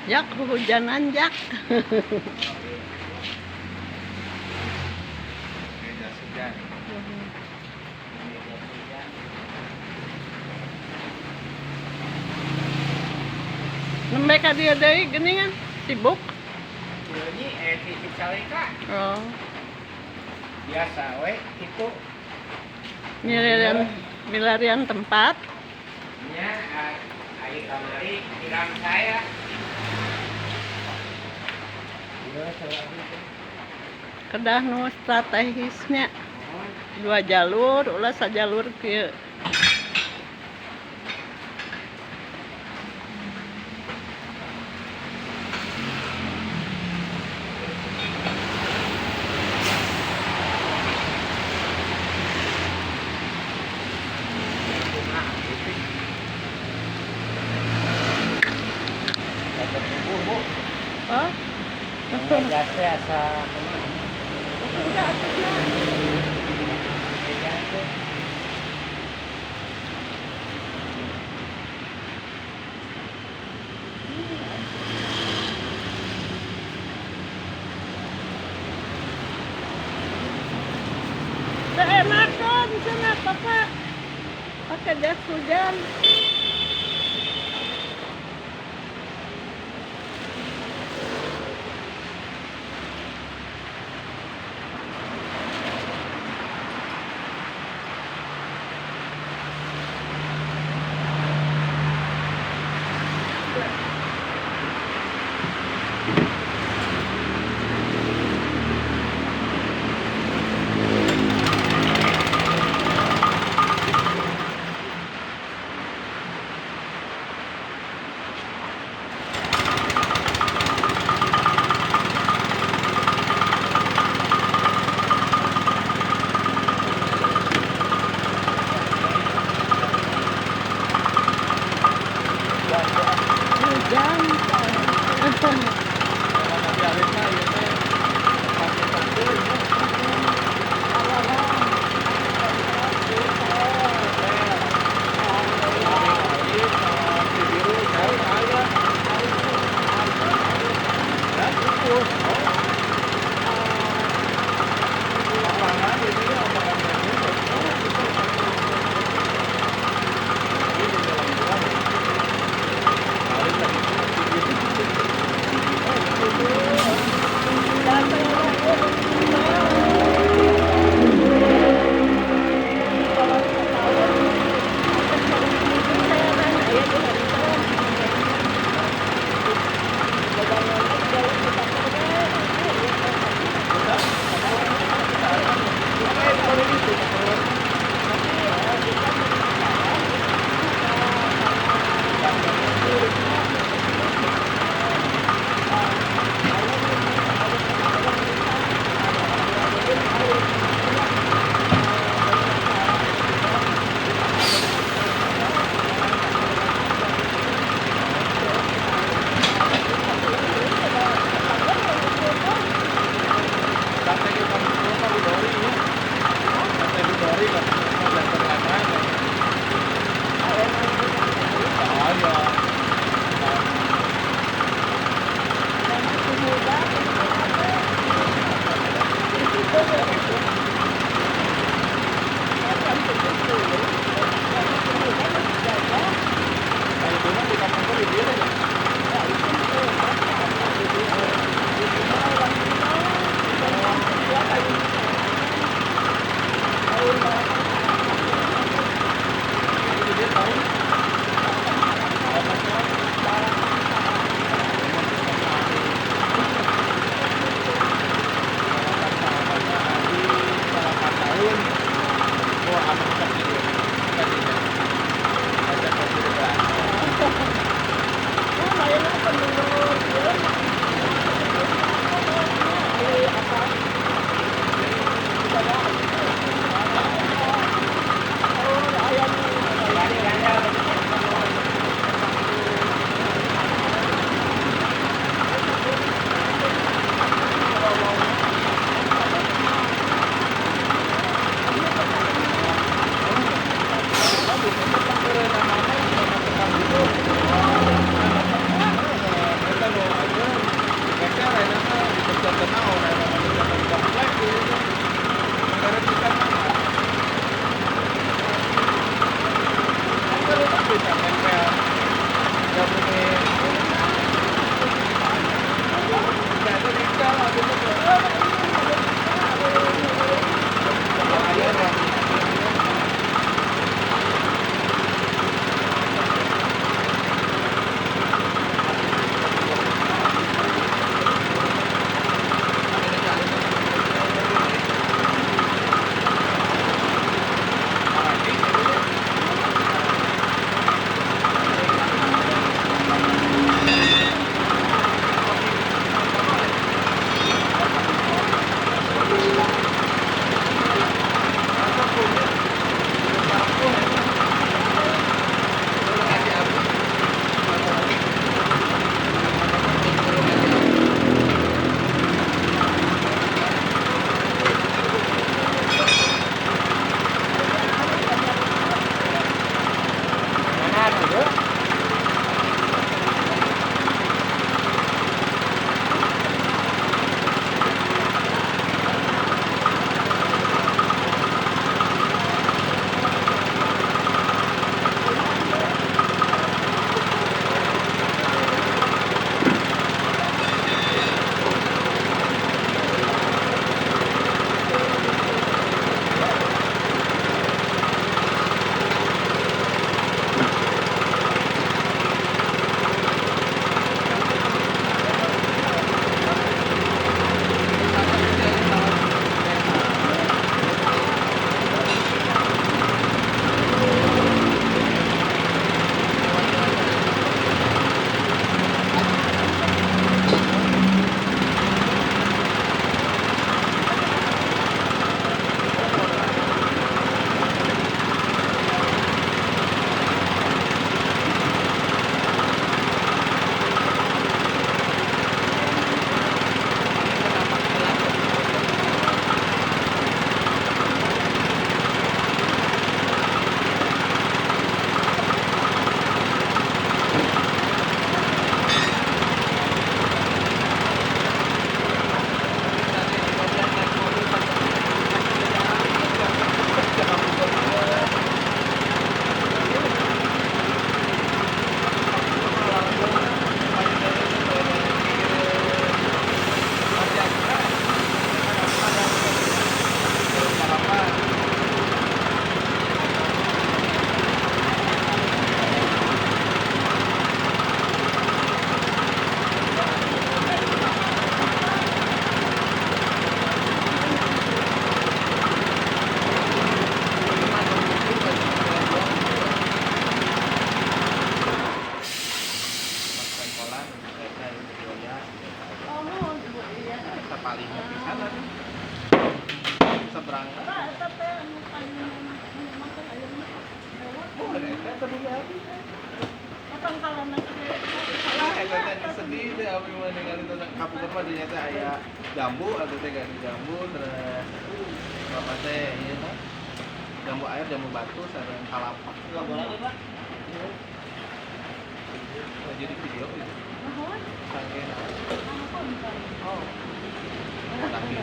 Jak, hujanan Jak. Nembe ka dia deui geuningan sibuk. Ini titip salika. Oh, Biasa we itu. milarian tempat. Nya ari kamari kiram saya. Iya, Kedah nu strategisnya 2 jalur, ulah sajalur kieu. Oh, betul. Gasnya asa Enakan sana papa pakai jas hujan. Eta teh sedih teh abi mah ningali teh kapungkur mah dinya teh aya jambu atau teh ganti jambu terus apa teh ieu teh jambu air jambu batu sareng kalapa. lagi Pak. Oh, jadi video gitu. Saking oh. Tapi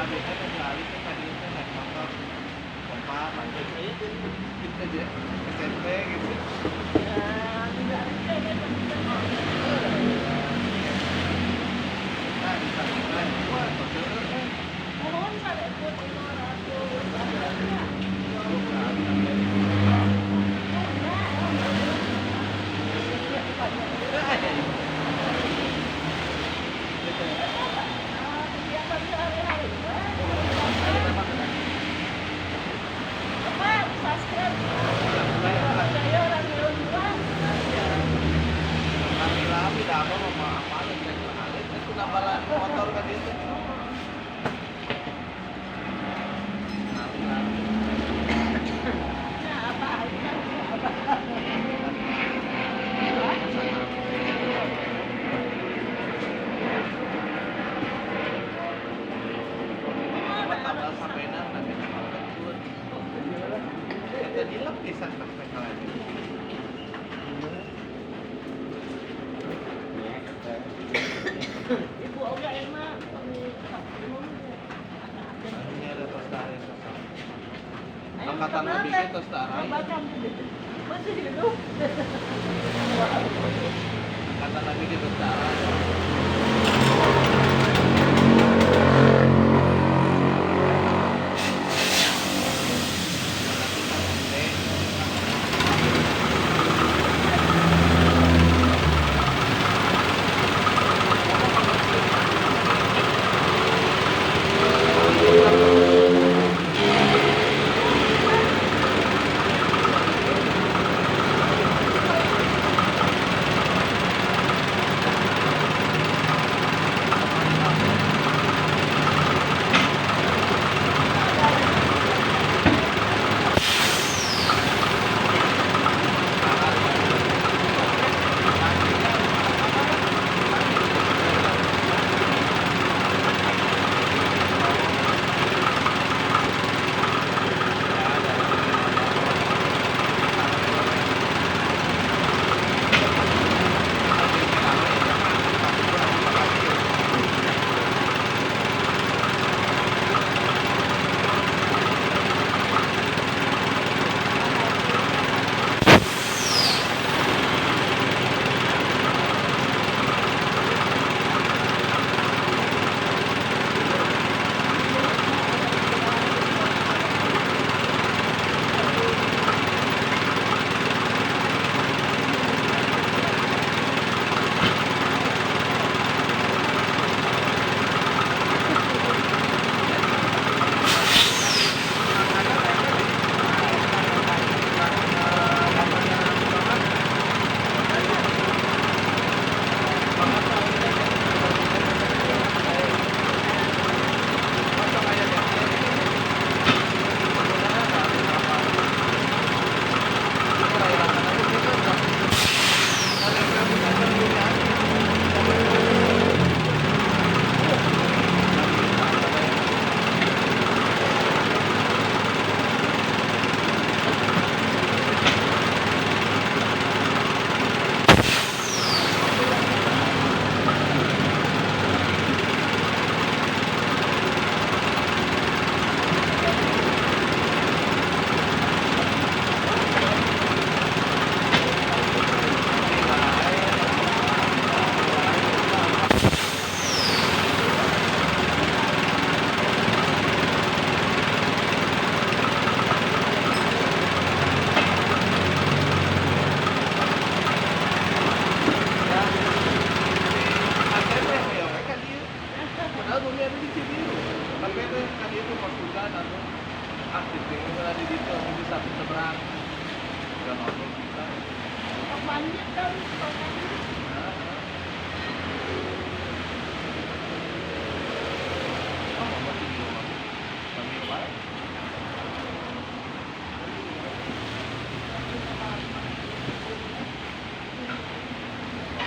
habisnya kan kali kan tadi itu naik motor pompa macet gitu aja SMP gitu nah bisa lain gua betul lami dapat sama apa itu nambalan motor kan itu tambal sampenan nanti tambal betul itu dilep bisa sampai kalian Ibu oga enak. ini ada tos tarik angkatan lebih ke tos tarik Masih hidup. angkatan lagi ke tos tarik sekarang. Udah nonton kita. Banyak kan. Kamu masih di rumah? Kami baik.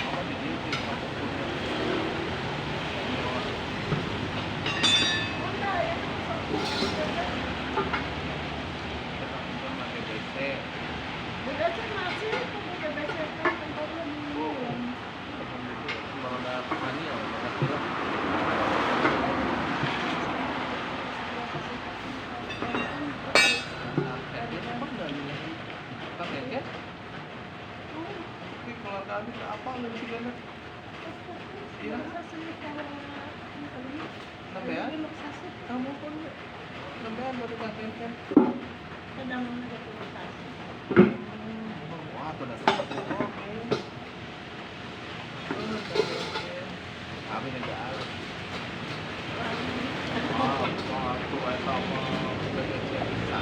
Kamu di sini, kamu punya. Apa lebih gimana? Iya. Nambean? Kamu pun nambean baru pakai kan? Sedang negosiasi. Wah, tuh dah satu. Kami negara. Wah, tuh eta mah udah bisa.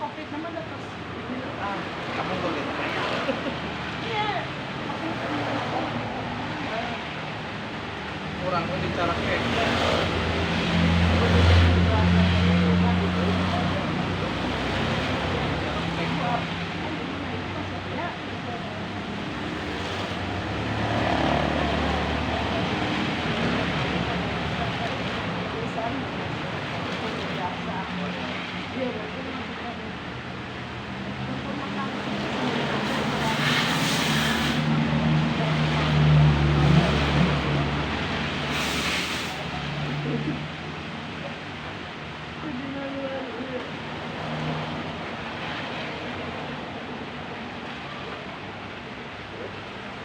Covid naman dapat. Kamu boleh. Kurang bicara kayak.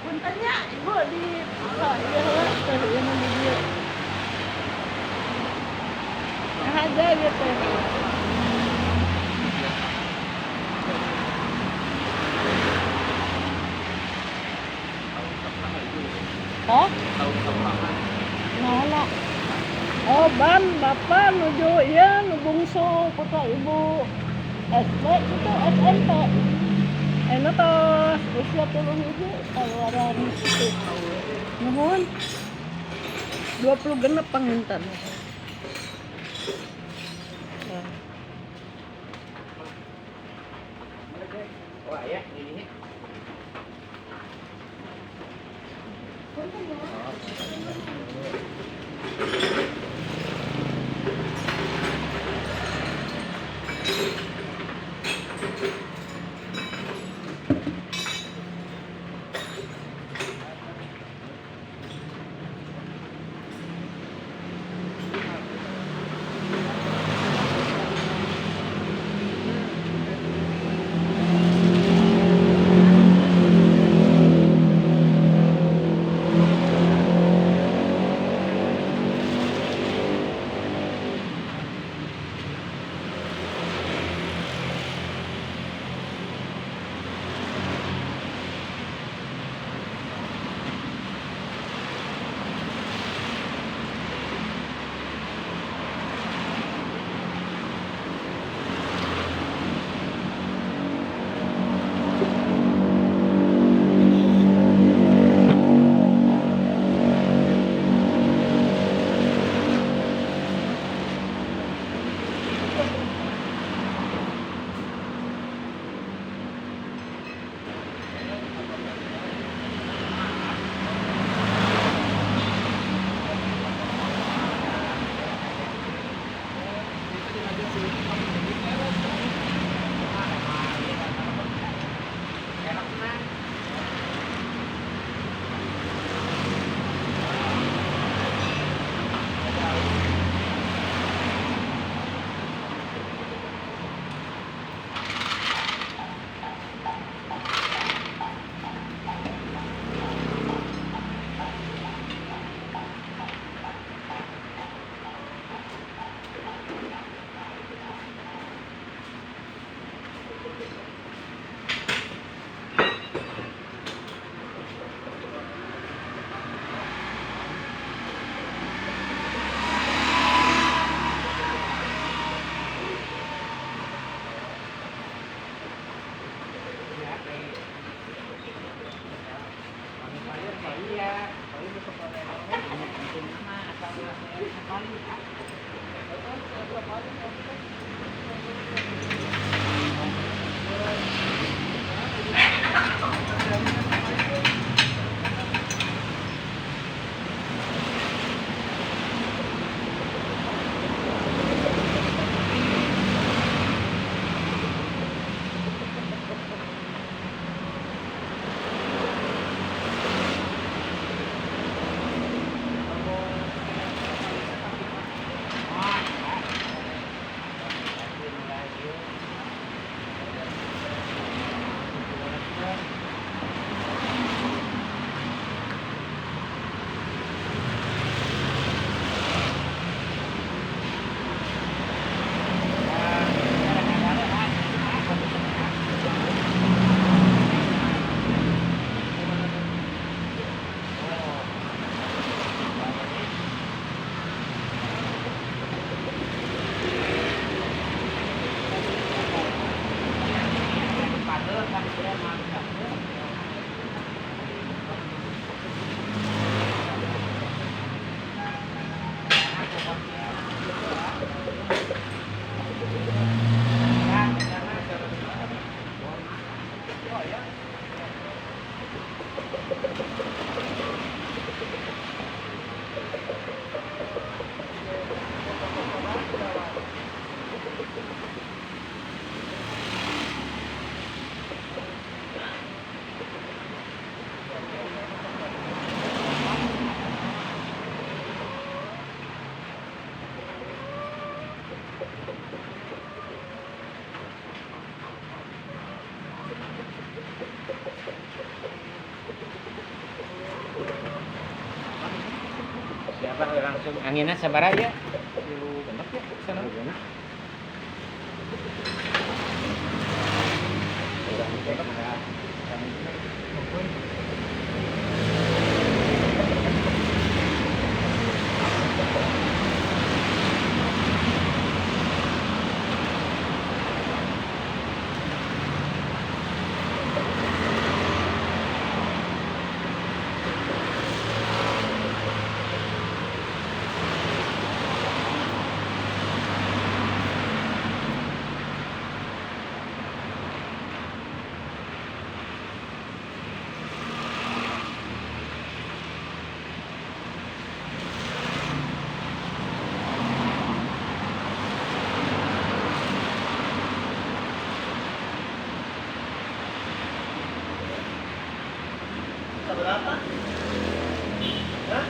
Puntennya ibu di yang di dia. Ada gitu. Hah? Mana? Oh, ban bapak nuju ya nu bungsu putra ibu SD itu SMP. Enak tos usia 30 hiji saluran itu. Nuhun. 20 genep panginten. Wah ya, ini. Anginnya sabaraha ya? Kilo genep ya sana. Berapa? Hah?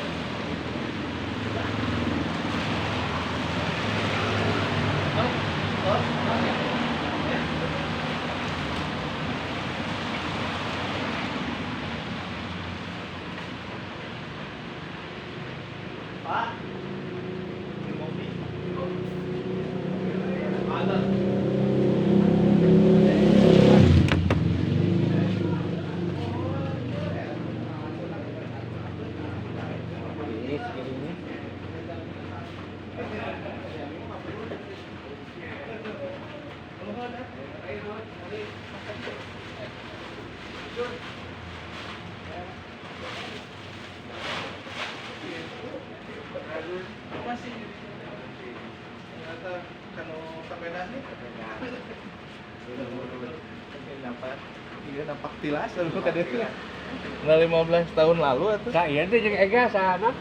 Pak, kopi. Ada. Ini segini. Masih ternyata kalau sepeda nih nampak iya nampak tilas lalu kada itu nah 15 tahun lalu atau Kak iya teh jeung Ega sana.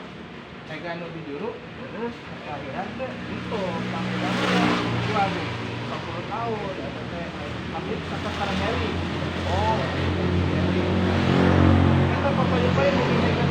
Ega anu di juru kelahiran teh itu kelahiran gua nih 40 tahun atau teh habis kata sekarang Heli oh Heli kata papa yang